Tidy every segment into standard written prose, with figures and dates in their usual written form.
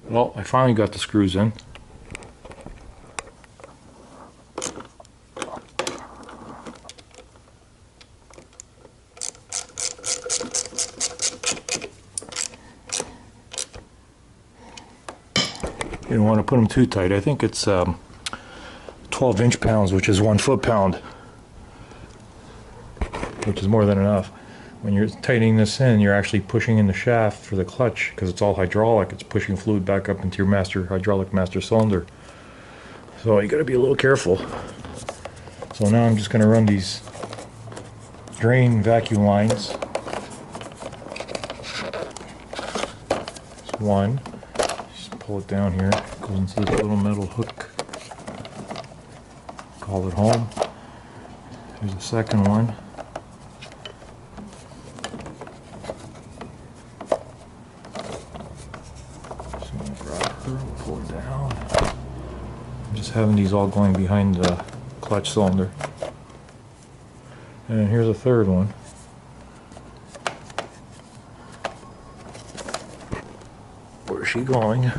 Well, I finally got the screws in. You don't want to put them too tight. I think it's 12 inch-pounds, which is 1 foot-pound, which is more than enough. When you're tightening this in, you're actually pushing in the shaft for the clutch, because it's all hydraulic. It's pushing fluid back up into your hydraulic master cylinder. So you got to be a little careful. So now I'm just going to run these drain vacuum lines. There's one. Just pull it down here. It goes into this little metal hook. Call it home. Here's the second one. Just going to grab her, pull it down. I'm just having these all going behind the clutch cylinder. And here's a third one. Where's she going?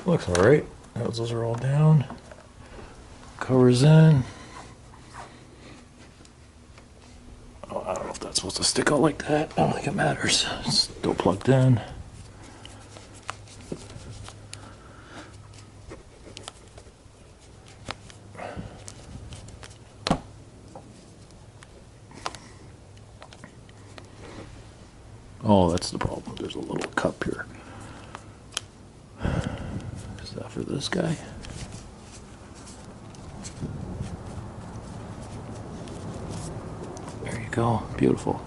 Looks alright. Those are all down. Covers in. Oh, I don't know if that's supposed to stick out like that. I don't think it matters. It's still plugged in. Oh, that's the problem. There's a little cup here. Is that for this guy? There you go. Beautiful.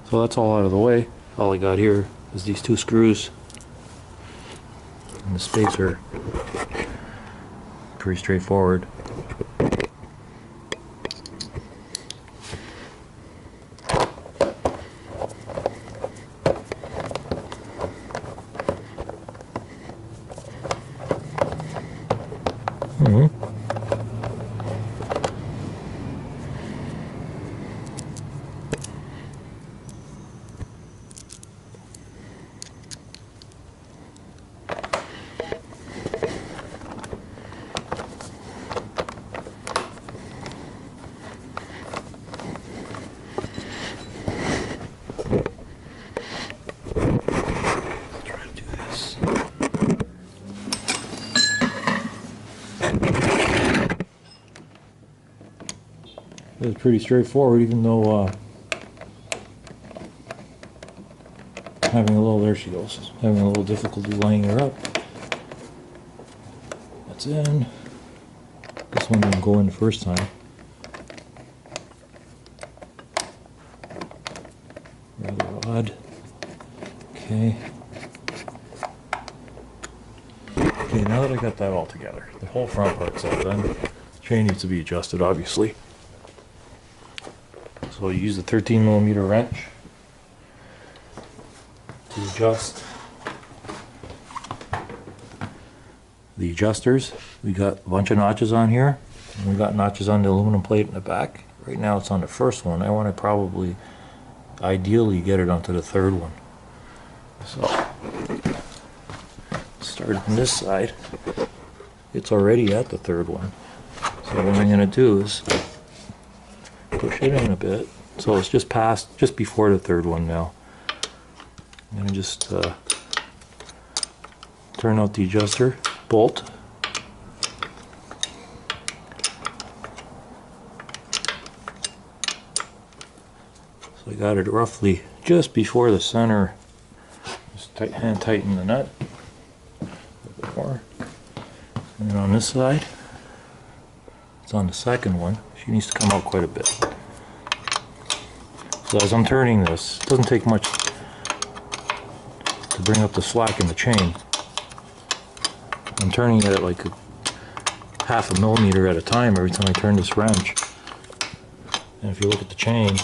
So that's all out of the way. All I got here is these two screws and the spacer. Pretty straightforward. It's pretty straightforward, even though there she goes, having a little difficulty lining her up. That's in. This one didn't go in the first time. Rather odd. Okay. Okay, now that I got that all together, the whole front part's all done. The chain needs to be adjusted, obviously. So you use a 13mm wrench to adjust the adjusters. We got a bunch of notches on here, and we got notches on the aluminum plate in the back. Right now it's on the first one. I want to ideally get it onto the third one. So, start on this side. It's already at the third one. So what I'm going to do is push it in a bit. So it's just before the third one now. I'm going to just turn out the adjuster bolt. So I got it roughly just before the center. Just hand tighten the nut a bit more. And then on this side, it's on the second one. She needs to come out quite a bit. So as I'm turning this, it doesn't take much to bring up the slack in the chain. I'm turning it at like a half a millimeter at a time every time I turn this wrench. And if you look at the chain,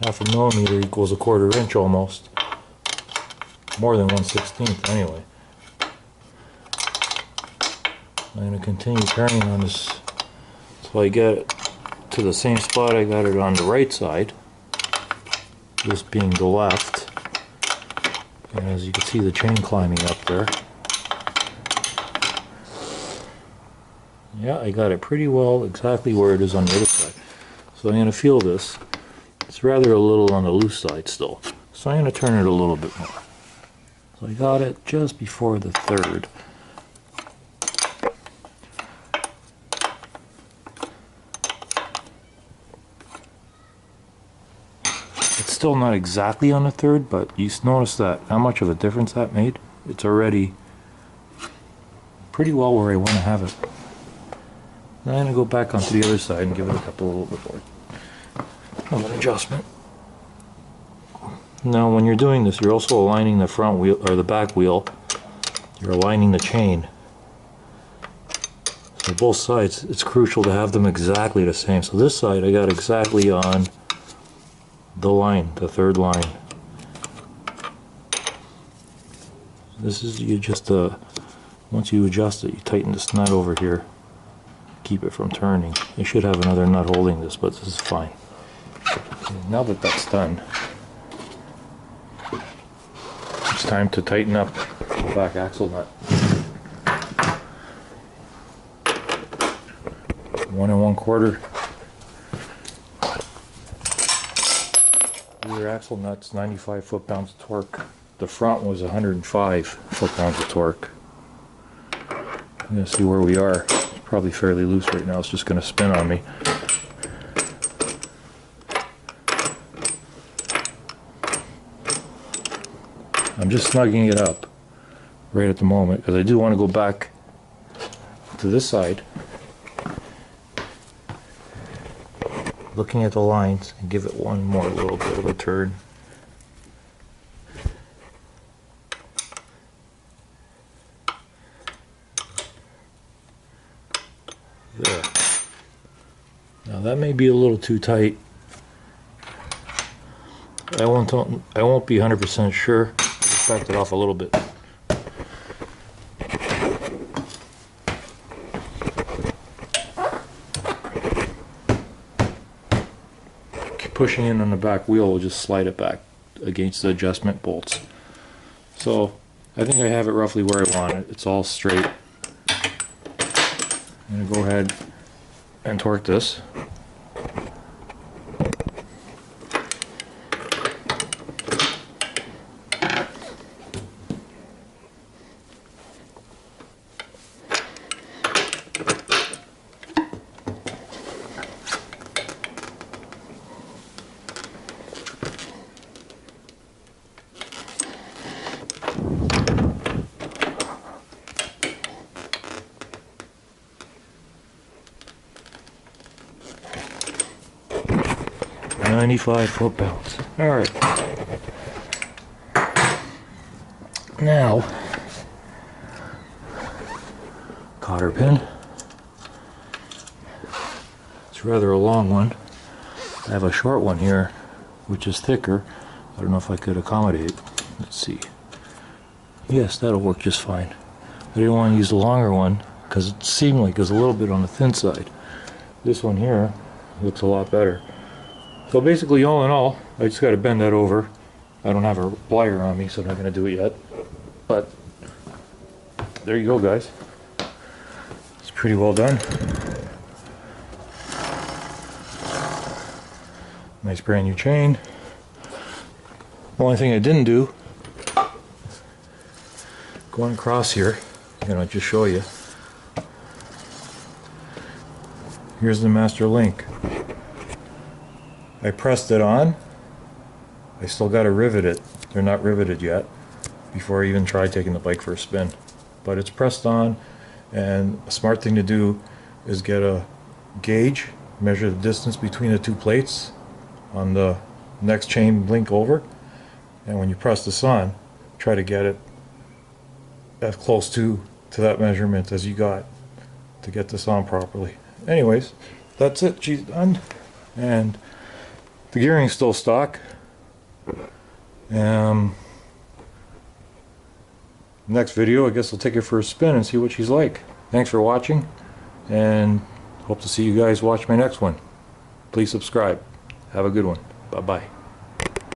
half a millimeter equals a quarter inch almost. More than 1/16 anyway. I'm going to continue turning on this so I get it to the same spot I got it on the right side, this being the left. And as you can see, the chain climbing up there. Yeah, I got it pretty well exactly where it is on the other side. So I'm going to feel this. It's rather a little on the loose side still. So I'm going to turn it a little bit more. So I got it just before the third. It's still not exactly on the third, but you notice that how much of a difference that made. It's already pretty well where I want to have it. Now I'm going to go back onto the other side and give it a little bit more of an adjustment. Now when you're doing this, you're also aligning the front wheel or the back wheel. You're aligning the chain. So both sides, it's crucial to have them exactly the same. So this side I got exactly on the line, the third line. This is, you just once you adjust it, you tighten this nut over here, keep it from turning. You should have another nut holding this, but this is fine. Okay, now that that's done, it's time to tighten up the back axle nut. 1 1/4. Rear axle nuts, 95 foot-pounds of torque. The front was 105 foot-pounds of torque. I'm going to see where we are. It's probably fairly loose right now. It's just going to spin on me. I'm just snugging it up right at the moment because I do want to go back to this side, looking at the lines, and give it one more little bit of a turn. There. Now that may be a little too tight. I won't be 100% sure. Just back it off a little bit. Pushing in on the back wheel will just slide it back against the adjustment bolts. So I think I have it roughly where I want it. It's all straight. I'm going to go ahead and torque this. $95 foot-pounds. Alright. Now, cotter pin. It's rather a long one. I have a short one here, which is thicker. I don't know if I could accommodate. Let's see. Yes, that'll work just fine. I didn't want to use the longer one because it seemed like it was a little bit on the thin side. This one here looks a lot better. So basically, all in all, I just got to bend that over, I don't have a plier on me, so I'm not going to do it yet. But there you go, guys. It's pretty well done. Nice brand new chain. The only thing I didn't do, going across here, I'm going to just show you. Here's the master link. I pressed it on. I still got to rivet it. They're not riveted yet before I even try taking the bike for a spin. But it's pressed on, and a smart thing to do is get a gauge, measure the distance between the two plates on the next chain link over, and when you press this on, try to get it as close to that measurement as you got to get this on properly. Anyways, that's it. She's done, and the gearing's still stock. Next video, I guess I'll take her for a spin and see what she's like. Thanks for watching, and hope to see you guys watch my next one. Please subscribe. Have a good one. Bye bye.